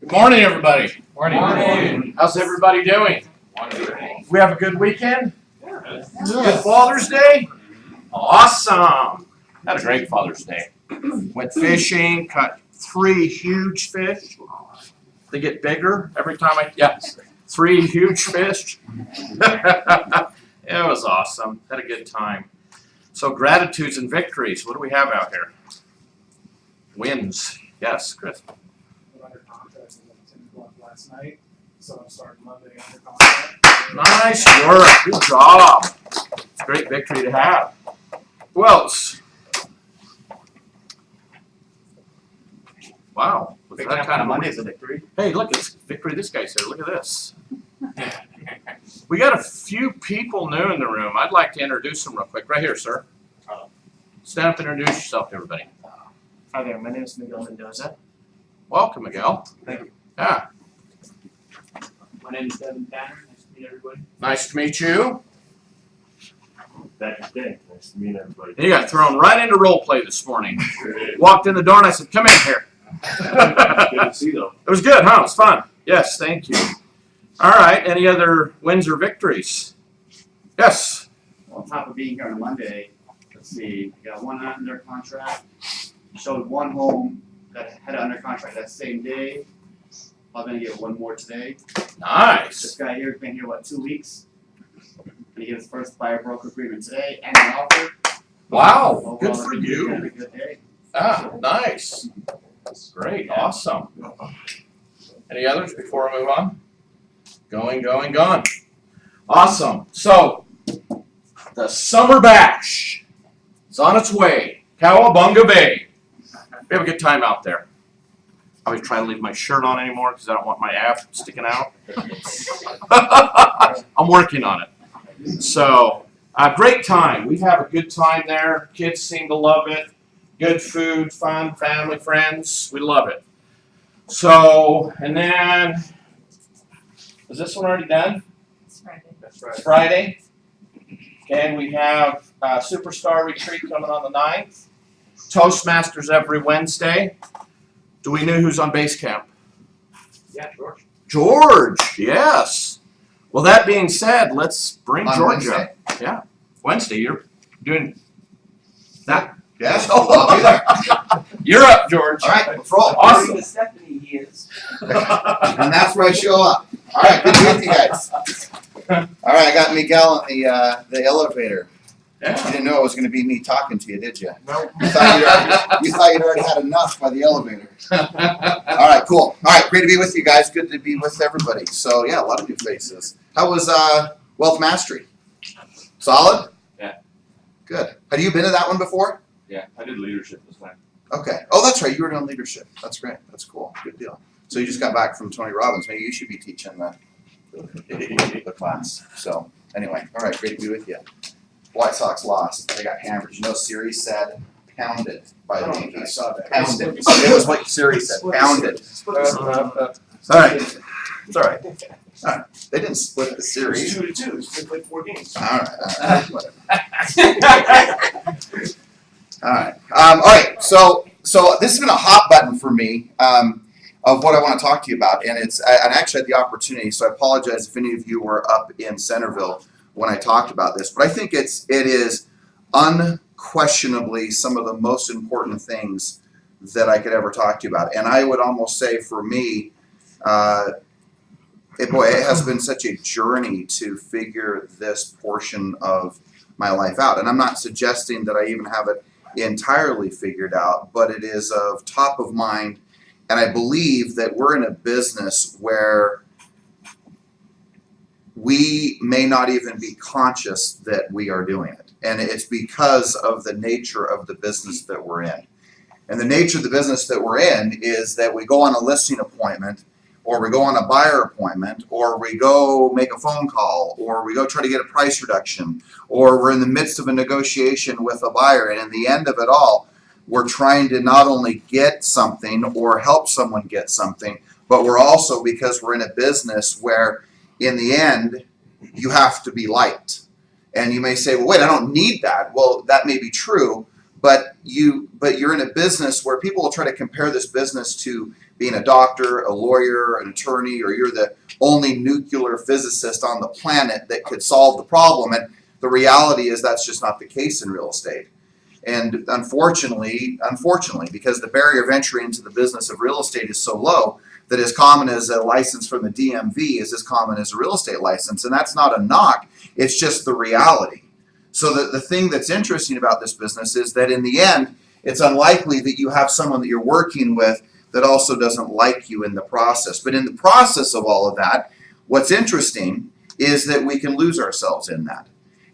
Good morning, everybody. Morning. How's everybody doing? Wonderful. We have a good weekend? Good Father's Day? Awesome. Had a great Father's Day. Went fishing, caught 3 huge fish. They get bigger every time 3 huge fish. It was awesome. Had a good time. So gratitudes and victories. What do we have out here? Wins. Yes, Chris. Under contract at 10 o'clock last night, so I'm starting Monday under contract. Nice work. Good job. It's a great victory to have. Who else? Wow. Was that kind of Monday's a victory. Hey, look, it's victory this guy said. Look at this. We got a few people new in the room. I'd like to introduce them real quick. Right here, sir. Stand up and introduce yourself to everybody. Hi there, my name is Miguel Mendoza. Welcome, Miguel. Thank you. Yeah. My name is Devin Tanner. Nice to meet everybody. Nice to meet you. That's Nice to meet everybody. You got thrown right into role play this morning. Sure is. Walked in the door and I said, "Come in here." Good to see though. It was good, huh? It was fun. Yes, thank you. All right. Any other wins or victories? Yes. Well, on top of being here on a Monday, let's see, we got one under contract, showed one home that had it under contract that same day. I'm gonna get one more today. This Nice. guy here has been here, 2 weeks? Gonna get his first buyer broker agreement today and an offer. Wow. Overall, Good for it's you. been a good day. Ah, nice. Great. Awesome. Any others before I move on? Going. Awesome. So, the Summer Bash is on its way. Cowabunga Bay. We have a good time out there. I always try to leave my shirt on anymore because I don't want my abs sticking out. I'm working on it. So, great time. We have a good time there. Kids seem to love it. Good food, fun, family, friends. We love it. So, and then, is this one already done? It's Friday. That's It's Friday. And we have Superstar Retreat coming on the 9th. Toastmasters every Wednesday. Do we know who's on base camp? Yeah, George. George, yes. Well, that being said, let's bring On George Wednesday? up. Yeah, Wednesday. You're doing that. Yes, I'll be there. You're up, George. All right, let's roll. Awesome. Stephanie, he is. And that's where I show up. All right, good to meet you guys. All right, I got Miguel in the elevator. You Yeah. didn't know it was going to be me talking to you, did you? No. You thought you'd already had enough by the elevator. All right, cool. All right, great to be with you guys. Good to be with everybody. So yeah, a lot of new faces. How was Wealth Mastery? Solid? Yeah. Good. Have you been to that one before? Yeah, I did leadership this time. Okay. Oh, that's right. You were doing leadership. That's great. That's cool. Good deal. So you just got back from Tony Robbins. Maybe you should be teaching the class. So anyway, all right. Great to be with you. White Sox lost. They got hammered. You know, Siri said pounded by the Yankees. I saw that. Pounded. It was what Siri said. Pounded. All right. It's all right. All right. They didn't split the series. 2-2. They played 4 games. All right. Whatever. All right. All right. So this has been a hot button for me of what I want to talk to you about, and I actually had the opportunity. So I apologize if any of you were up in Centerville when I talked about this, but I think it is unquestionably some of the most important things that I could ever talk to you about, and I would almost say for me, it has been such a journey to figure this portion of my life out, and I'm not suggesting that I even have it entirely figured out, but it is of top of mind, and I believe that we're in a business where we may not even be conscious that we are doing it, and it's because of the nature of the business that we're in. And the nature of the business that we're in is that we go on a listing appointment, or we go on a buyer appointment, or we go make a phone call, or we go try to get a price reduction, or we're in the midst of a negotiation with a buyer, and in the end of it all, we're trying to not only get something or help someone get something, but we're also, because we're in a business where in the end, you have to be liked. And you may say, well, wait, I don't need that. Well, that may be true, but you're in a business where people will try to compare this business to being a doctor, a lawyer, an attorney, or you're the only nuclear physicist on the planet that could solve the problem. And the reality is that's just not the case in real estate. And unfortunately, because the barrier of entry into the business of real estate is so low, that as common as a license from the DMV is as common as a real estate license. And that's not a knock, it's just the reality. So the thing that's interesting about this business is that in the end, it's unlikely that you have someone that you're working with that also doesn't like you in the process. But in the process of all of that, what's interesting is that we can lose ourselves in that.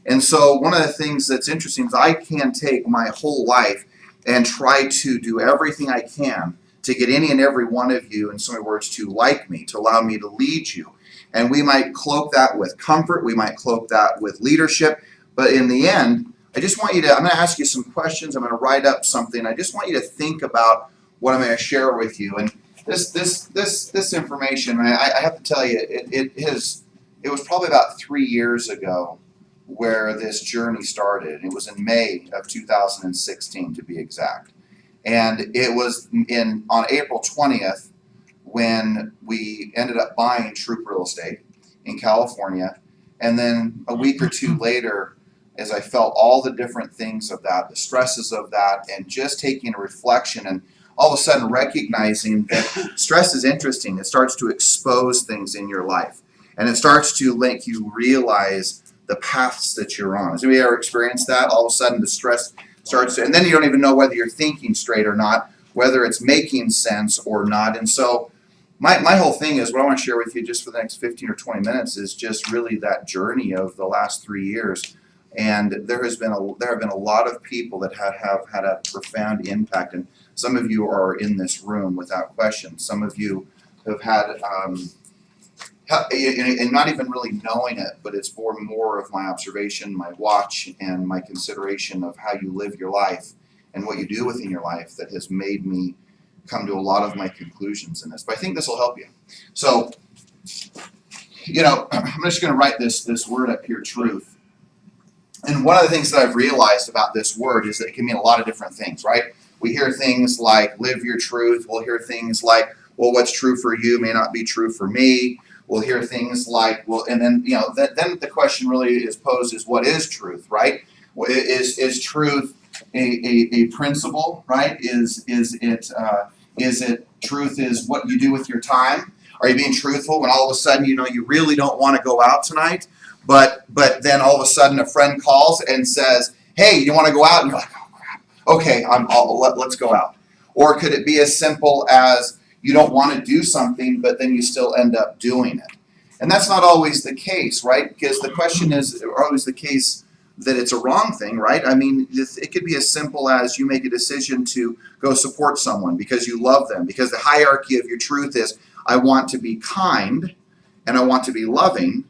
And so one of the things that's interesting is I can take my whole life and try to do everything I can to get any and every one of you, in so many words, to like me, to allow me to lead you. And we might cloak that with comfort, we might cloak that with leadership, but in the end, I just want you to, I'm going to ask you some questions, I'm going to write up something, I just want you to think about what I'm going to share with you. And this information, I have to tell you, it was probably about 3 years ago where this journey started. It was in May of 2016 to be exact. And it was on April 20th when we ended up buying Troop Real Estate in California. And then a week or two later, as I felt all the different things of that, the stresses of that, and just taking a reflection and all of a sudden recognizing that stress is interesting. It starts to expose things in your life. And it starts to make you realize the paths that you're on. Has anybody ever experienced that? All of a sudden the stress starts to, and then you don't even know whether you're thinking straight or not, whether it's making sense or not. And so my whole thing is, what I want to share with you just for the next 15 or 20 minutes is just really that journey of the last 3 years. And there have been a lot of people that have had a profound impact. And some of you are in this room without question. Some of you have had, and not even really knowing it, but it's born more of my observation, my watch, and my consideration of how you live your life and what you do within your life that has made me come to a lot of my conclusions in this. But I think this will help you. So, I'm just going to write this word up here, truth. And one of the things that I've realized about this word is that it can mean a lot of different things, right? We hear things like live your truth. We'll hear things like, well, what's true for you may not be true for me. We'll hear things like, well, and then, then the question really is posed is what is truth, right? Is truth a principle, right? Is it truth is what you do with your time? Are you being truthful when all of a sudden, you really don't want to go out tonight? But then all of a sudden a friend calls and says, hey, you want to go out? And you're like, oh, crap. Okay, let's go out. Or could it be as simple as you don't want to do something, but then you still end up doing it? And that's not always the case, right? Because the question is always the case that it's a wrong thing, right? I mean, it could be as simple as you make a decision to go support someone because you love them, because the hierarchy of your truth is I want to be kind and I want to be loving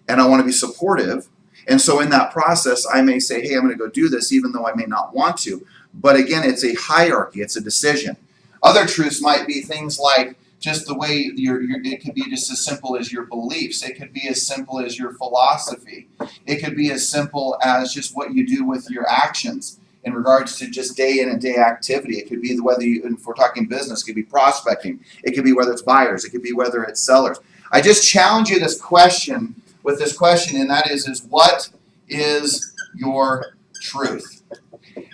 and I want to be supportive. And so in that process, I may say, hey, I'm going to go do this even though I may not want to. But again, it's a hierarchy. It's a decision. Other truths might be things like just the way it could be just as simple as your beliefs. It could be as simple as your philosophy. It could be as simple as just what you do with your actions in regards to just day in and day activity. It could be if we're talking business, it could be prospecting. It could be whether it's buyers. It could be whether it's sellers. I just challenge you with this question, and that is what is your truth?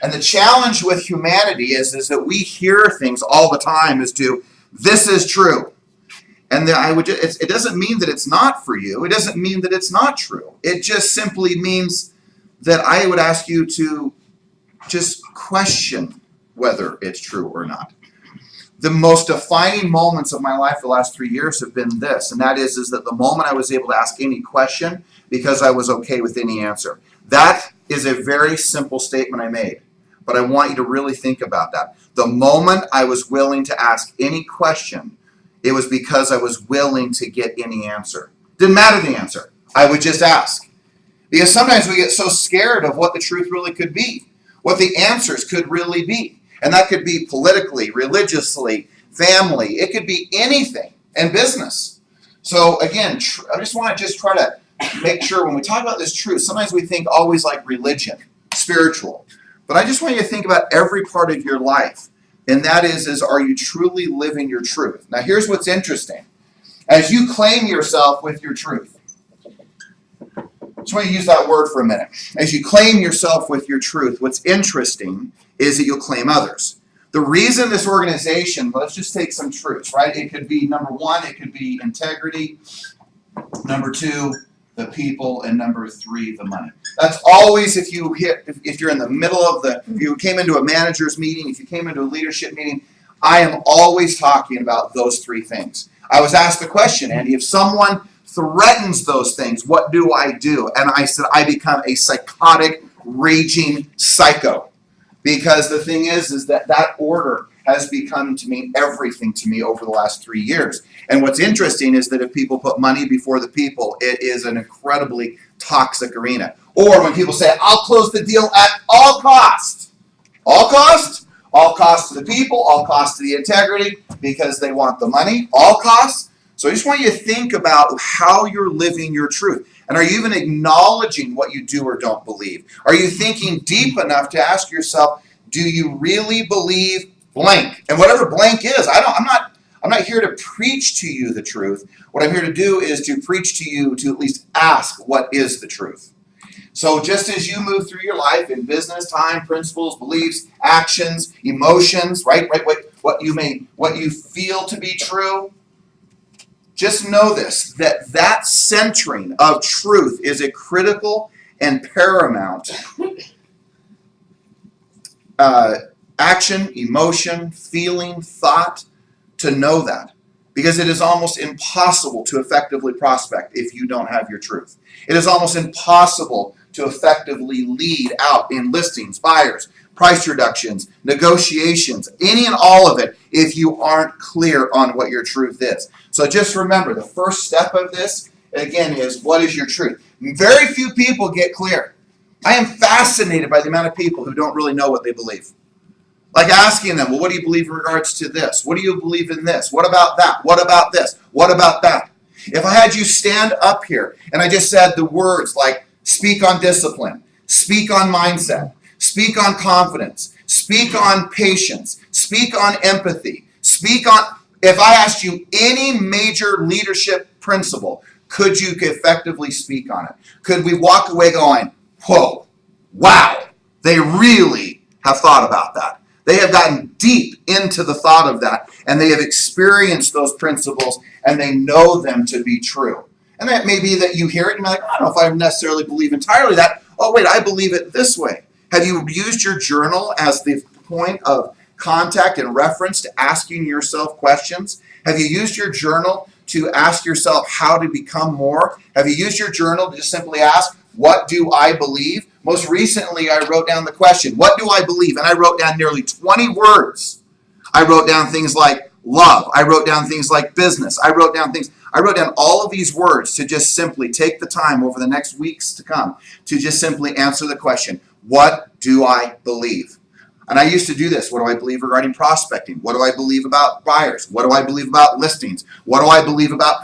And the challenge with humanity is that we hear things all the time as to, this is true. And it doesn't mean that it's not for you. It doesn't mean that it's not true. It just simply means that I would ask you to just question whether it's true or not. The most defining moments of my life the last 3 years have been this, and that is that the moment I was able to ask any question because I was okay with any answer. That is a very simple statement I made, but I want you to really think about that. The moment I was willing to ask any question, it was because I was willing to get any answer. Didn't matter the answer. I would just ask. Because sometimes we get so scared of what the truth really could be, what the answers could really be. And that could be politically, religiously, family. It could be anything, and business. So again, I just want to try to make sure when we talk about this truth, sometimes we think always like religion, spiritual. But I just want you to think about every part of your life. And that is are you truly living your truth? Now here's what's interesting. As you claim yourself with your truth, I just want to use that word for a minute. As you claim yourself with your truth, what's interesting is that you'll claim others. The reason this organization, let's just take some truths, right? It could be number one, it could be integrity. Number two, the people, and number three, the money. That's always if you're in the middle of if you came into a manager's meeting, if you came into a leadership meeting, I am always talking about those three things. I was asked the question, Andy, if someone threatens those things, what do I do? And I said, I become a psychotic, raging psycho. Because the thing is that order has become to mean everything to me over the last 3 years. And what's interesting is that if people put money before the people, it is an incredibly toxic arena. Or when people say, I'll close the deal at all cost. All cost? All cost to the people, all cost to the integrity, because they want the money. All costs. So I just want you to think about how you're living your truth. And are you even acknowledging what you do or don't believe? Are you thinking deep enough to ask yourself, do you really believe blank? And whatever blank is, I'm not here to preach to you the truth. What I'm here to do is to preach to you to at least ask what is the truth. So just as you move through your life in business, time, principles, beliefs, actions, emotions, right, what you feel to be true, just know this, that centering of truth is a critical and paramount action, emotion, feeling, thought, to know that. Because it is almost impossible to effectively prospect if you don't have your truth. It is almost impossible to effectively lead out in listings, buyers, price reductions, negotiations, any and all of it if you aren't clear on what your truth is. So just remember, the first step of this, again, is what is your truth? Very few people get clear. I am fascinated by the amount of people who don't really know what they believe. Like asking them, well, what do you believe in regards to this? What do you believe in this? What about that? What about this? What about that? If I had you stand up here and I just said the words like speak on discipline, speak on mindset, speak on confidence, speak on patience, speak on empathy, if I asked you any major leadership principle, could you effectively speak on it? Could we walk away going, whoa, wow, they really have thought about that. They have gotten deep into the thought of that, and they have experienced those principles, and they know them to be true. And that may be that you hear it, and you're like, I don't know if I necessarily believe entirely that. Oh, wait, I believe it this way. Have you used your journal as the point of contact and reference to asking yourself questions? Have you used your journal to ask yourself how to become more? Have you used your journal to just simply ask, what do I believe? Most recently, I wrote down the question, what do I believe? And I wrote down nearly 20 words. I wrote down things like love. I wrote down things like business. I wrote down all of these words to just simply take the time over the next weeks to come to just simply answer the question, what do I believe? And I used to do this. What do I believe regarding prospecting? What do I believe about buyers? What do I believe about listings? What do I believe about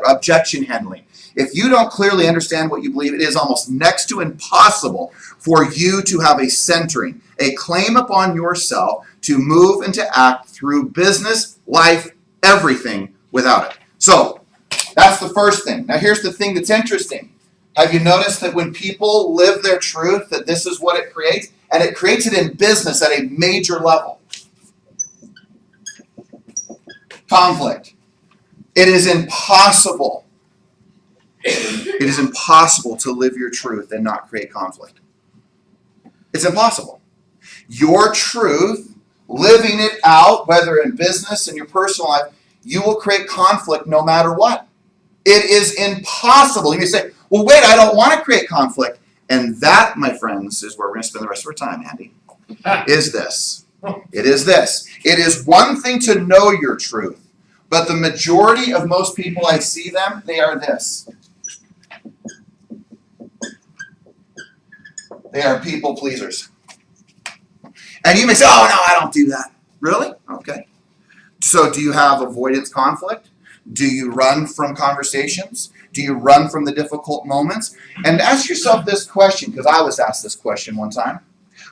objection handling? If you don't clearly understand what you believe, it is almost next to impossible for you to have a centering, a claim upon yourself to move and to act through business, life, everything without it. So that's the first thing. Now here's the thing that's interesting. Have you noticed that when people live their truth, that this is what it creates? And it creates it in business at a major level. Conflict. It is impossible. It is impossible to live your truth and not create conflict. It's impossible. Your truth, living it out, whether in business and your personal life, you will create conflict no matter what. It is impossible. You may say, well, wait, I don't want to create conflict. And that, my friends, is where we're going to spend the rest of our time, Andy, is this. It is this. It is one thing to know your truth, but the majority of most people, I see them, they are this. They are people pleasers. And you may say, oh, no, I don't do that. Really? Okay. So do you have avoidance conflict? Do you run from conversations? Do you run from the difficult moments? And ask yourself this question, because I was asked this question one time.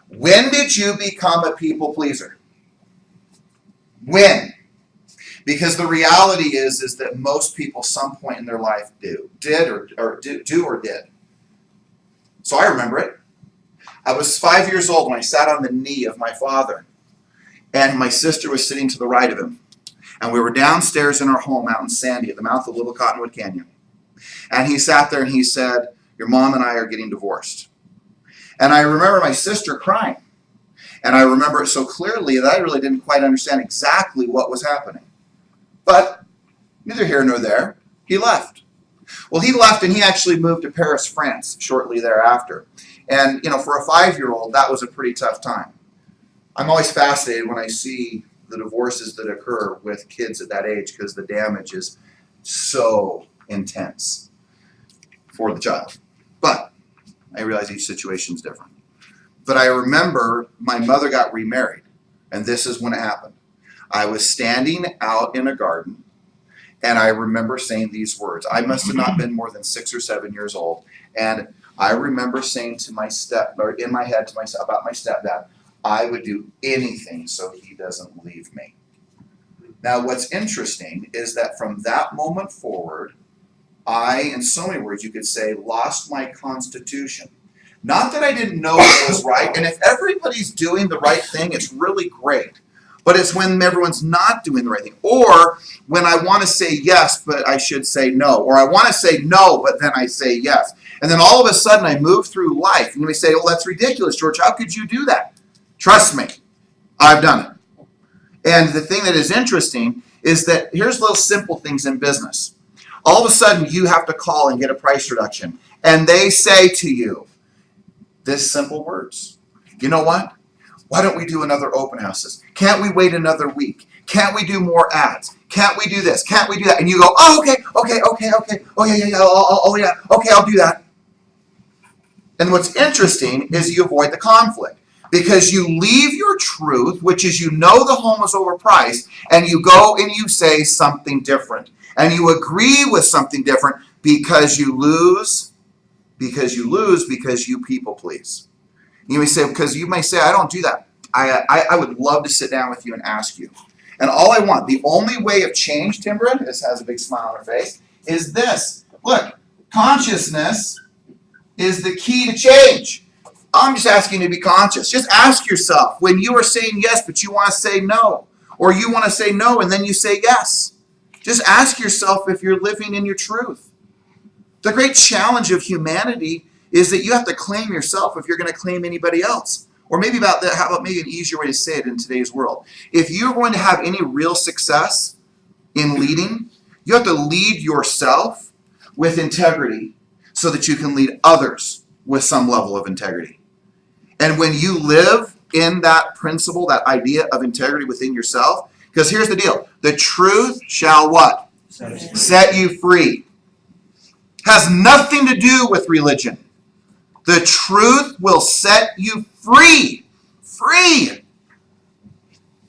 When did you become a people pleaser? When? Because the reality is that most people some point in their life did. So I remember it. I was 5 years old when I sat on the knee of my father, and my sister was sitting to the right of him. And we were downstairs in our home out in Sandy at the mouth of Little Cottonwood Canyon. And he sat there and he said, "Your mom and I are getting divorced." And I remember my sister crying. And I remember it so clearly that I really didn't quite understand exactly what was happening. But neither here nor there, he left. Well, he left and he actually moved to Paris, France shortly thereafter. And, for a 5-year-old, that was a pretty tough time. I'm always fascinated when I see the divorces that occur with kids at that age because the damage is so intense for the child. But I realize each situation is different. But I remember my mother got remarried, and this is when it happened. I was standing out in a garden, and I remember saying these words. I must have not been more than 6 or 7 years old, and I remember saying to my in my head to myself about my stepdad, I would do anything so he doesn't leave me. Now, what's interesting is that from that moment forward, I, in so many words, you could say, lost my constitution. Not that I didn't know what was right, and if everybody's doing the right thing, it's really great. But it's when everyone's not doing the right thing. Or when I want to say yes, but I should say no. Or I want to say no, but then I say yes. And then all of a sudden I move through life. And you may say, "Oh, that's ridiculous, George. How could you do that?" Trust me, I've done it. And the thing that is interesting is that here's little simple things in business. All of a sudden you have to call and get a price reduction. And they say to you this simple words. You know what? Why don't we do another open houses? Can't we wait another week? Can't we do more ads? Can't we do this? Can't we do that? And you go, "Oh, okay. Oh, yeah. Okay, I'll do that." And what's interesting is you avoid the conflict because you leave your truth, which is the home is overpriced, and you go and you say something different. And you agree with something different because you lose, because you people please. You may say, I don't do that. I would love to sit down with you and ask you. And all I want, the only way of change, Timberin, this has a big smile on her face, is this. Look, consciousness is the key to change. I'm just asking you to be conscious. Just ask yourself when you are saying yes, but you want to say no. Or you want to say no and then you say yes. Just ask yourself if you're living in your truth. The great challenge of humanity is that you have to claim yourself if you're going to claim anybody else. Or maybe how about maybe an easier way to say it in today's world. If you're going to have any real success in leading, you have to lead yourself with integrity so that you can lead others with some level of integrity. And when you live in that principle, that idea of integrity within yourself, because here's the deal. The truth shall what? Set you free. Has nothing to do with religion. The truth will set you free. Free.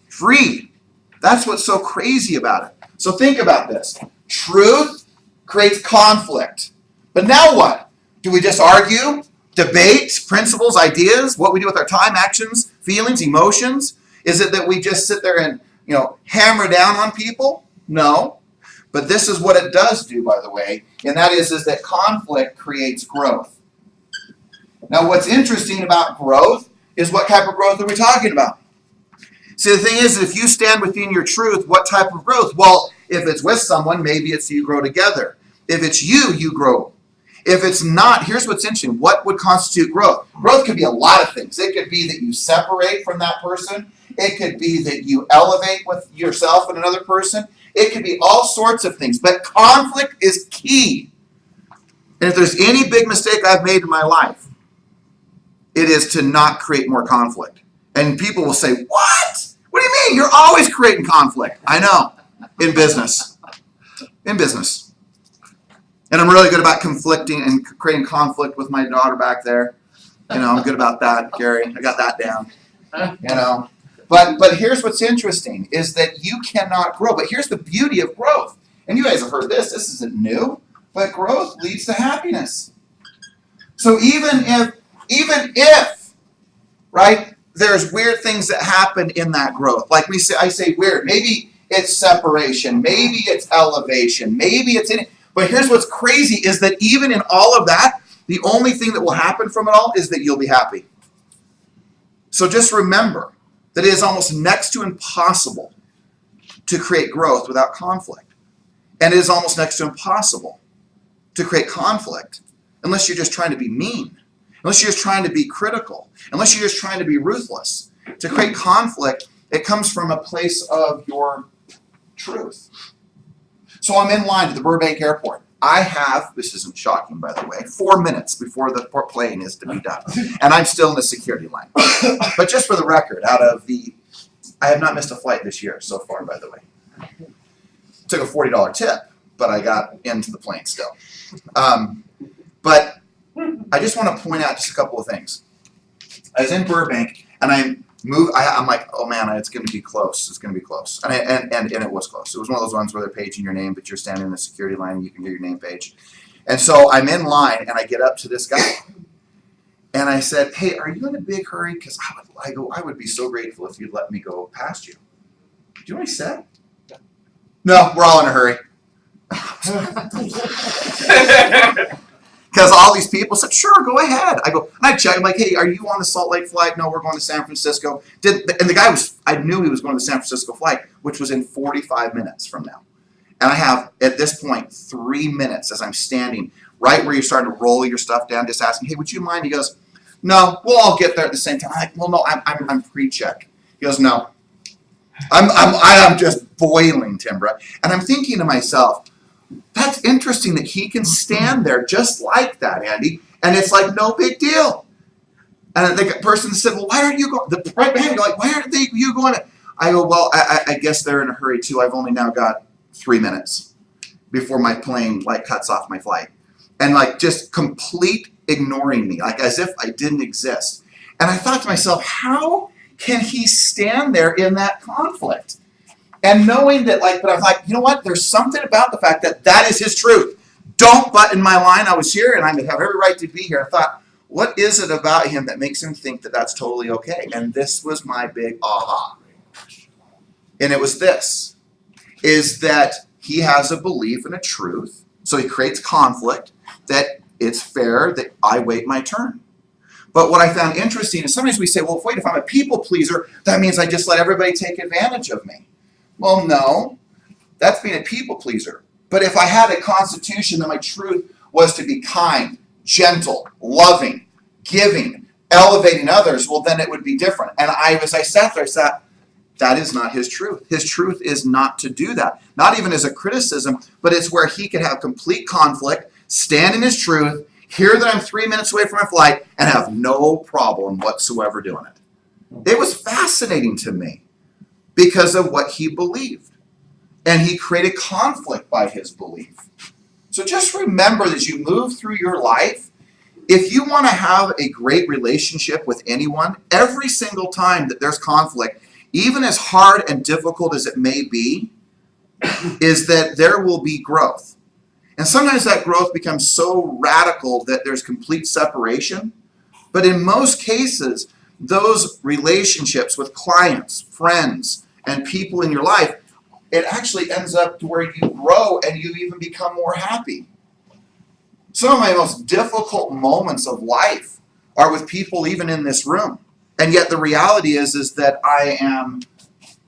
Free. That's what's so crazy about it. So think about this. Truth creates conflict. But now what? Do we just argue, debate, principles, ideas, what we do with our time, actions, feelings, emotions? Is it that we just sit there and, hammer down on people? No. But this is what it does do, by the way, and that is that conflict creates growth. Now, what's interesting about growth is what type of growth are we talking about? See, the thing is, if you stand within your truth, what type of growth? Well, if it's with someone, maybe it's you grow together. If it's you grow. If it's not, here's what's interesting. What would constitute growth? Growth could be a lot of things. It could be that you separate from that person. It could be that you elevate with yourself and another person. It could be all sorts of things. But conflict is key. And if there's any big mistake I've made in my life, it is to not create more conflict. And people will say, "What? What do you mean? You're always creating conflict." I know. In business. In business. And I'm really good about conflicting and creating conflict with my daughter back there. I'm good about that, Gary. I got that down. But here's what's interesting is that you cannot grow. But here's the beauty of growth. And you guys have heard this. This isn't new. But growth leads to happiness. So even if right? There's weird things that happen in that growth. Like I say weird. Maybe it's separation. Maybe it's elevation. Maybe it's in it. But here's what's crazy is that even in all of that, the only thing that will happen from it all is that you'll be happy. So just remember that it is almost next to impossible to create growth without conflict. And it is almost next to impossible to create conflict unless you're just trying to be mean, unless you're just trying to be critical, unless you're just trying to be ruthless. To create conflict, it comes from a place of your truth. So I'm in line at the Burbank Airport. I have, this isn't shocking by the way, 4 minutes before the plane is to be done. And I'm still in the security line. But just for the record, I have not missed a flight this year so far, by the way. Took a $40 tip, but I got into the plane still. But I just want to point out just a couple of things. I was in Burbank, and I'm like, oh man, it's going to be close. It's going to be close. And it was close. It was one of those ones where they're paging your name, but you're standing in the security line and you can hear your name page. And so I'm in line, and I get up to this guy. And I said, hey, are you in a big hurry? Because I would be so grateful if you'd let me go past you. Do you know what he said? No, we're all in a hurry. Because all these people said, sure, go ahead. I go, and I check, I'm like, hey, are you on the Salt Lake flight? No, we're going to San Francisco. And the guy I knew he was going to the San Francisco flight, which was in 45 minutes from now. And I have, at this point, 3 minutes as I'm standing right where you're starting to roll your stuff down, just asking, hey, would you mind? He goes, no, we'll all get there at the same time. I'm like, well, no, I'm pre-check. He goes, no. I'm just boiling, Timbra. And I'm thinking to myself, that's interesting that he can stand there just like that, Andy, and it's like no big deal. And the person said, well, why aren't you going? The right behind me, like, why aren't you going? I go, well, I guess they're in a hurry too. I've only now got 3 minutes before my plane cuts off my flight. And just complete ignoring me, as if I didn't exist. And I thought to myself, how can he stand there in that conflict? And knowing that, but I was like, you know what? There's something about the fact that is his truth. Don't butt in my line. I was here, and I have every right to be here. I thought, what is it about him that makes him think that that's totally okay? And this was my big aha. And it was this, is that he has a belief and a truth, so he creates conflict, that it's fair that I wait my turn. But what I found interesting is sometimes we say, well, if I'm a people pleaser, that means I just let everybody take advantage of me. Well, no, that's being a people pleaser. But if I had a constitution that my truth was to be kind, gentle, loving, giving, elevating others, well, then it would be different. And as I sat there, I thought, that is not his truth. His truth is not to do that. Not even as a criticism, but it's where he could have complete conflict, stand in his truth, hear that I'm 3 minutes away from my flight, and have no problem whatsoever doing it. It was fascinating to me because of what he believed. And he created conflict by his belief. So just remember as you move through your life, if you want to have a great relationship with anyone, every single time that there's conflict, even as hard and difficult as it may be, is that there will be growth. And sometimes that growth becomes so radical that there's complete separation. But in most cases, those relationships with clients, friends, and people in your life, it actually ends up to where you grow and you even become more happy. Some of my most difficult moments of life are with people even in this room. And yet the reality is that I am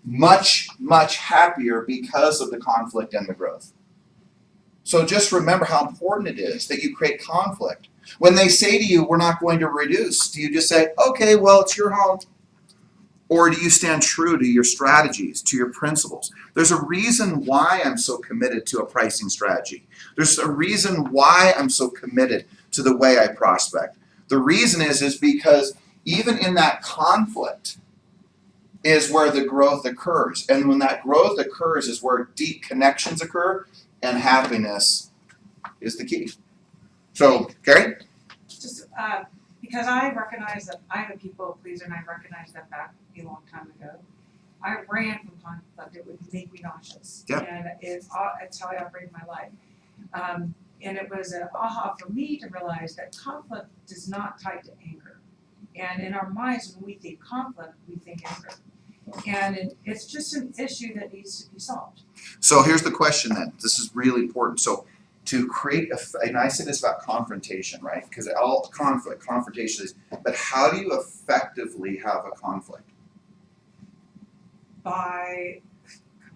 much, much happier because of the conflict and the growth. So just remember how important it is that you create conflict. When they say to you, we're not going to reduce, do you just say, okay, well, it's your home? Or do you stand true to your strategies, to your principles? There's a reason why I'm so committed to a pricing strategy. There's a reason why I'm so committed to the way I prospect. The reason is because even in that conflict is where the growth occurs. And when that growth occurs is where deep connections occur, and happiness is the key. So, Carrie? Just because I recognize that I'm a people pleaser, and I recognized that back a long time ago. I ran from conflict. It would make me nauseous. Yeah. And it's how I operate my life. And it was an aha for me to realize that conflict is not tied to anger. And in our minds, when we think conflict, we think anger. And it's just an issue that needs to be solved. So here's the question then. This is really important. So to create and I say this about confrontation, right? Because all confrontation is, but how do you effectively have a conflict? By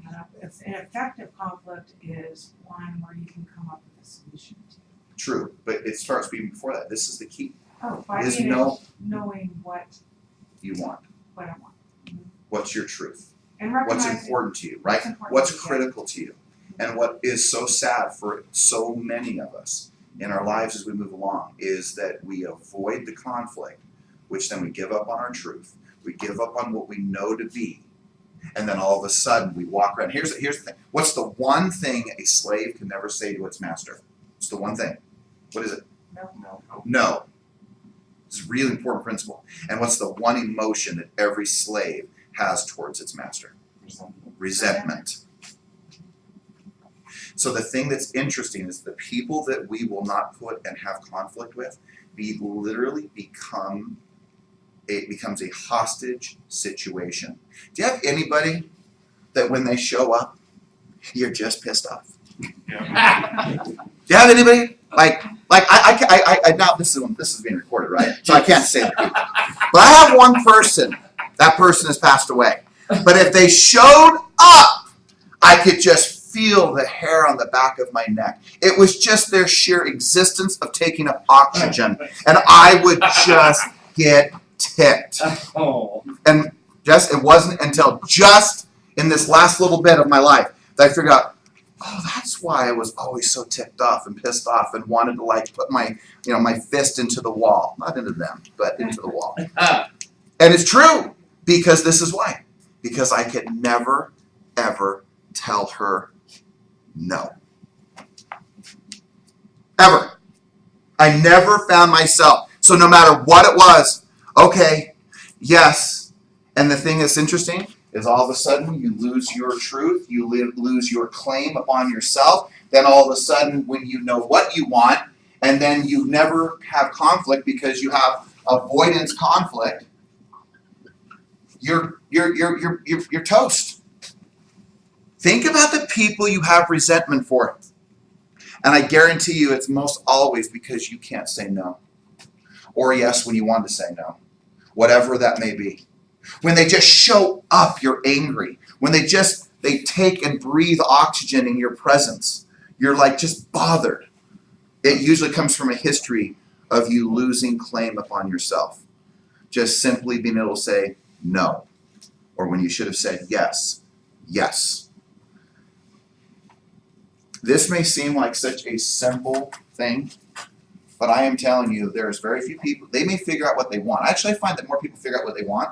coming up, an effective conflict is one where you can come up with a solution to. True, but it starts even before that. This is the key. Oh, by Is being knowing what you want. I want. What's your truth? And What's recognizing important to you, right? what's important What's to you. critical to you? And what is so sad for so many of us in our lives as we move along is that we avoid the conflict, which then we give up on our truth. We give up on what we know to be. And then all of a sudden we walk around. Here's the thing. What's the one thing a slave can never say to its master? It's the one thing. What is it? No. It's a really important principle. And what's the one emotion that every slave has towards its master? Resentment. So the thing that's interesting is the people that we will not put and have conflict with, it becomes a hostage situation. Do you have anybody that when they show up, you're just pissed off? Yeah. Do you have anybody? Like I now this is being recorded, right? So I can't say the people. But I have one person. That person has passed away. But if they showed up, I could just feel the hair on the back of my neck. It was just their sheer existence of taking up oxygen, and I would just get ticked. Oh. And it wasn't until just in this last little bit of my life that I figured out, oh, that's why I was always so ticked off and pissed off and wanted to like put my fist into the wall. Not into them, but into the wall. And it's true, because this is why. Because I could never, ever tell her no. Ever. I never found myself. So no matter what it was, okay, yes. And the thing that's interesting is all of a sudden you lose your truth, you lose your claim upon yourself. Then all of a sudden when you know what you want, and then you never have conflict because you have avoidance conflict, you're toast. Think about the people you have resentment for. And I guarantee you it's most always because you can't say no. Or yes when you want to say no. Whatever that may be. When they just show up, you're angry. When they take and breathe oxygen in your presence, you're like just bothered. It usually comes from a history of you losing claim upon yourself. Just simply being able to say no. Or when you should have said yes, yes. This may seem like such a simple thing, but I am telling you, there's very few people, they may figure out what they want. Actually, I find that more people figure out what they want.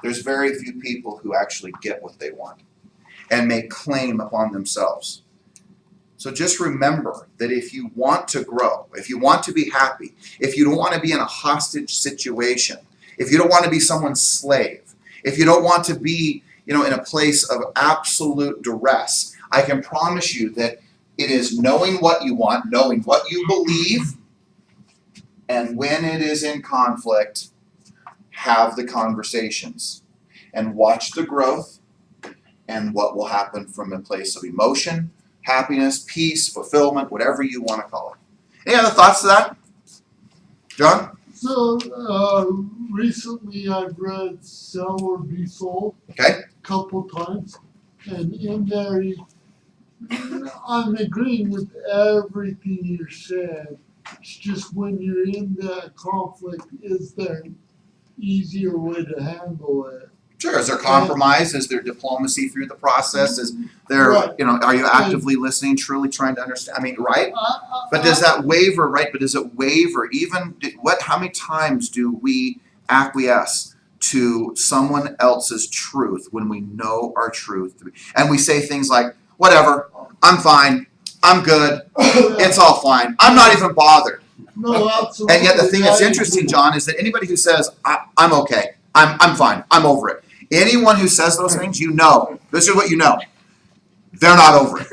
There's very few people who actually get what they want and make claim upon themselves. So just remember that if you want to grow, if you want to be happy, if you don't want to be in a hostage situation, if you don't want to be someone's slave, if you don't want to be, in a place of absolute duress, I can promise you that it is knowing what you want, knowing what you believe, and when it is in conflict, have the conversations and watch the growth and what will happen from a place of emotion, happiness, peace, fulfillment, whatever you want to call it. Any other thoughts to that? John? So, recently I've read Sell or Be Sold Okay. a couple times, and in there I'm agreeing with everything you said. It's just when you're in that conflict, is there an easier way to handle it? Sure. Is there compromise? Is there diplomacy through the process? Is there, Right. Are you actively listening, truly trying to understand? I mean, right? But does that waver, right? But does it waver? How many times do we acquiesce to someone else's truth when we know our truth? And we say things like, whatever, I'm fine, I'm good, it's all fine, I'm not even bothered. No, absolutely. And yet the thing that's I interesting, agree. John, is that anybody who says, I'm okay, I'm fine, I'm over it. Anyone who says those things, this is what you know. They're not over it.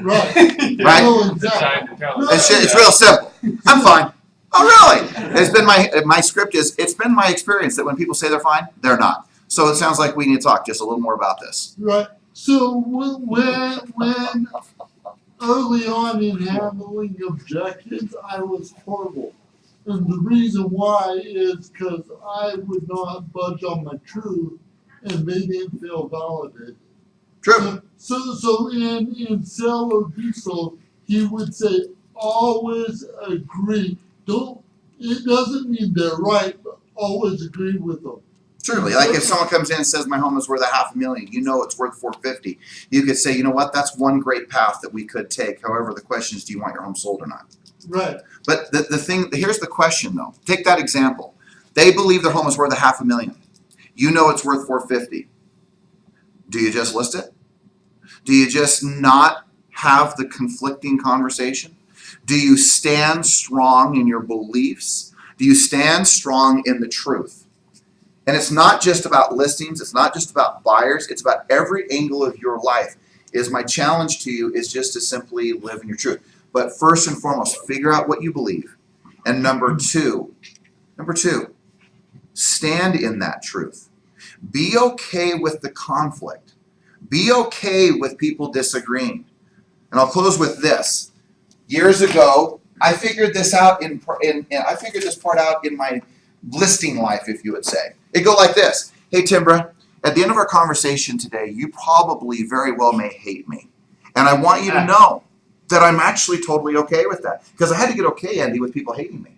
Right. Right? No, exactly. It's real simple. I'm fine. Oh, really? It's been my script is, it's been my experience that when people say they're fine, they're not. So it sounds like we need to talk just a little more about this. Right. So when early on in handling objections, I was horrible. And the reason why is because I would not budge on my truth and they didn't feel validated. True. So in sell or diesel, he would say, always agree. It doesn't mean they're right, but always agree with them. Truly, like if someone comes in and says my home is worth $500,000, you know it's worth $450,000. You could say, you know what, that's one great path that we could take. However, the question is, do you want your home sold or not? Right. But the thing, here's the question though. Take that example. They believe their home is worth $500,000. You know it's worth $450,000. Do you just list it? Do you just not have the conflicting conversation? Do you stand strong in your beliefs? Do you stand strong in the truth? And it's not just about listings. It's not just about buyers. It's about every angle of your life. Is my challenge to you is just to simply live in your truth. But first and foremost, figure out what you believe. And number two, stand in that truth. Be okay with the conflict. Be okay with people disagreeing. And I'll close with this. Years ago, I figured this out I figured this part out in my listing life, if you would say. It'd go like this. Hey, Timbra, at the end of our conversation today, you probably very well may hate me. And I want you to know that I'm actually totally okay with that. Because I had to get okay, Andy, with people hating me.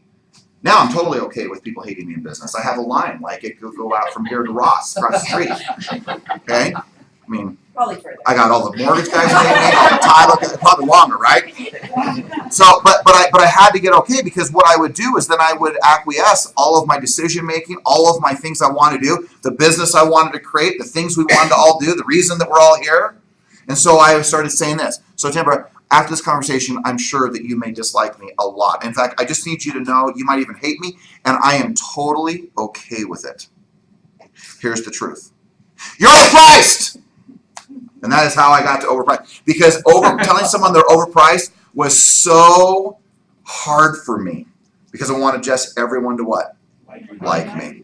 Now I'm totally okay with people hating me in business. I have a line, like it could go out from here to Ross, across the street. Okay? I mean, Probably further. I got all the mortgage guys hating me, Tyler, probably longer, right? So, but I had to get okay, because what I would do is then I would acquiesce all of my decision making, all of my things I want to do, the business I wanted to create, the things we wanted to all do, the reason that we're all here. And so I started saying this. So, Timbra, after this conversation, I'm sure that you may dislike me a lot. In fact, I just need you to know you might even hate me, and I am totally okay with it. Here's the truth. You're overpriced! And that is how I got to overpriced. Because telling someone they're overpriced was so hard for me. Because I wanted just everyone to what? Like me.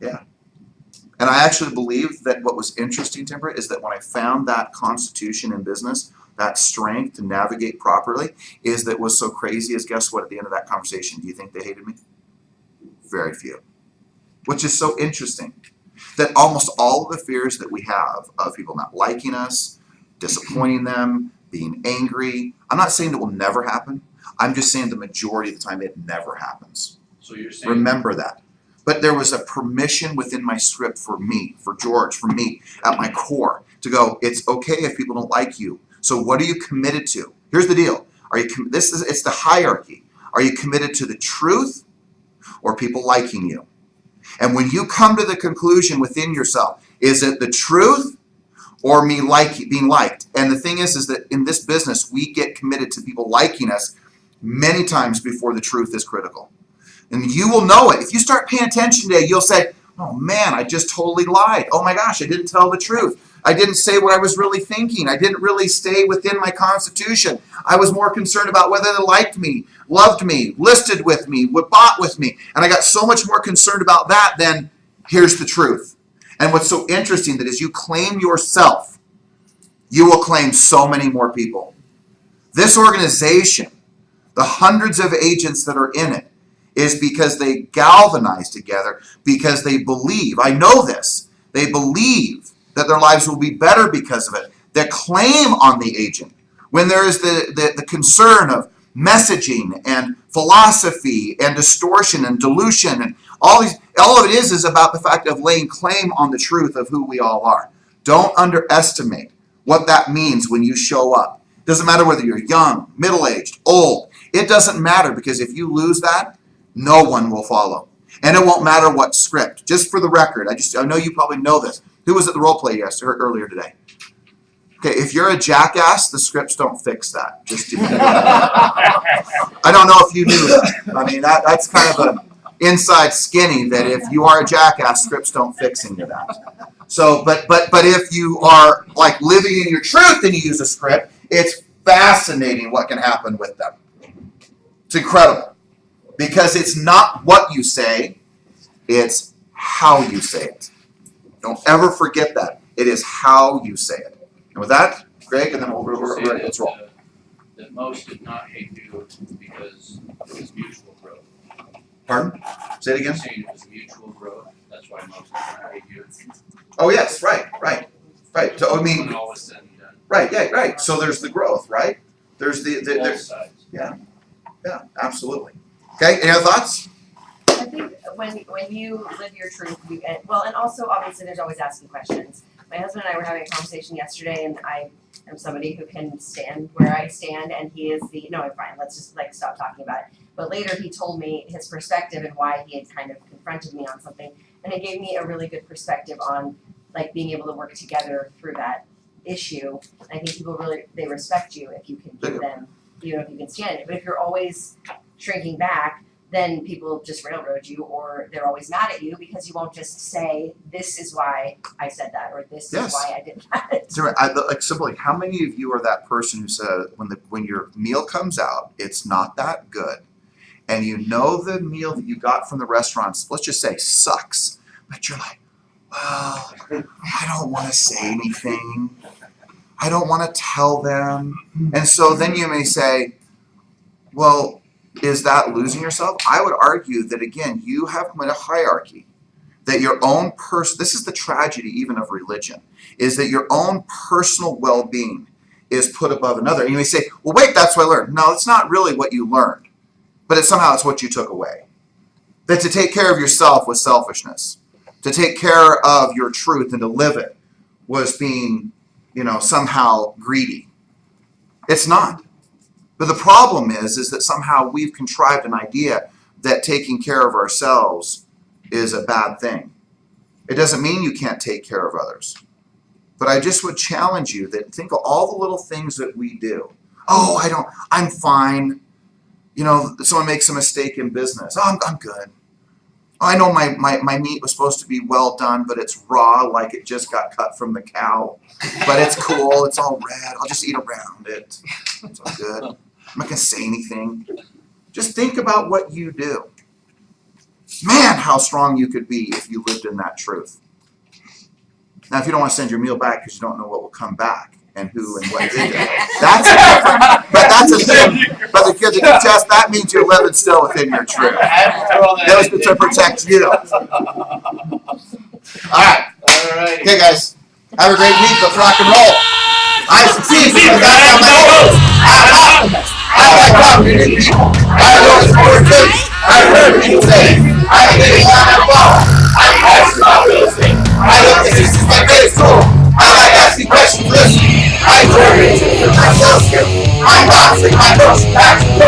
Yeah. And I actually believe that what was interesting, Timber, is that when I found that constitution in business, that strength to navigate properly, is that was so crazy is, guess what, at the end of that conversation, do you think they hated me? Very few. Which is so interesting. That almost all of the fears that we have of people not liking us, disappointing them, being angry, I'm not saying it will never happen. I'm just saying the majority of the time it never happens. So you're saying, Remember that. But there was a permission within my script for me, for George, for me, at my core, to go, it's okay if people don't like you. So what are you committed to? Here's the deal. It's the hierarchy. Are you committed to the truth or people liking you? And when you come to the conclusion within yourself, is it the truth or me being liked? And the thing is that in this business, we get committed to people liking us many times before the truth is critical. And you will know it. If you start paying attention today, you'll say, oh man, I just totally lied. Oh my gosh, I didn't tell the truth. I didn't say what I was really thinking. I didn't really stay within my constitution. I was more concerned about whether they liked me, loved me, listed with me, bought with me. And I got so much more concerned about that than here's the truth. And what's so interesting that as you claim yourself, you will claim so many more people. This organization, the hundreds of agents that are in it, is because they galvanize together, because they believe, I know this, they believe that their lives will be better because of it. They claim on the agent. When there is the concern of messaging and philosophy and distortion and dilution and all of it is about the fact of laying claim on the truth of who we all are. Don't underestimate what that means when you show up. Doesn't matter whether you're young, middle-aged, old. It doesn't matter, because if you lose that, no one will follow. And it won't matter what script. Just for the record, I know you probably know this. Who was at the role play earlier today? Okay, if you're a jackass, the scripts don't fix that. Just I don't know if you knew that. I mean, that's kind of an inside skinny that if you are a jackass, scripts don't fix any of that. So, but if you are like living in your truth and you use a script, it's fascinating what can happen with them. It's incredible. Because it's not what you say, it's how you say it. Don't ever forget that. It is how you say it. And with that, Greg, and then let's roll. That most did not hate you because it was mutual growth. Pardon? Say it You're again. saying it was mutual growth, that's why most did not hate you. Oh, yes, right. So, I mean, When all was said and done, right, yeah, right. So there's the growth, right? There's both there's, sides. yeah, absolutely. Okay, any other thoughts? I think when you live your truth, and also obviously there's always asking questions. My husband and I were having a conversation yesterday, and I am somebody who can stand where I stand, and he is no, I'm fine, let's just stop talking about it. But later he told me his perspective and why he had kind of confronted me on something, and it gave me a really good perspective on being able to work together through that issue. I think people they respect you if you can give them, if you can stand it. But if you're always shrinking back, then people just railroad you, or they're always mad at you because you won't just say, this is why I said that, or this is why I did that. Simply, how many of you are that person who says when your meal comes out, it's not that good, and you know the meal that you got from the restaurants, let's just say, sucks, but you're like, well, I don't want to say anything. I don't want to tell them. And so then you may say, well, is that losing yourself? I would argue that, again, you have a hierarchy, that your own this is the tragedy even of religion, is that your own personal well-being is put above another. And you may say, well, wait, that's what I learned. No, it's not really what you learned, but somehow it's what you took away. That to take care of yourself was selfishness. To take care of your truth and to live it was being, somehow greedy. It's not. But the problem is that somehow we've contrived an idea that taking care of ourselves is a bad thing. It doesn't mean you can't take care of others. But I just would challenge you that think of all the little things that we do. Oh, I'm fine. Someone makes a mistake in business. Oh, I'm good. I know my meat was supposed to be well done, but it's raw, like it just got cut from the cow. But it's cool. It's all red. I'll just eat around it. It's all good. I'm not going to say anything. Just think about what you do. Man, how strong you could be if you lived in that truth. Now, if you don't want to send your meal back because you don't know what will come back and who and what did it, that's a different. But that's a thing. But the test, that means you're living still within your truth. That was to protect you. All right. Okay, guys. Have a great week. Let's rock and roll. I succeed because that's how my goals. I'm optimist. I like talking to people. I know it's more good. I heard people say. I think it's not about. I'm passionate about real estate. I look at this as my greatest goal. I like asking questions, listening. I enjoy reading my sales skills. I'm boxing my motion back and forth.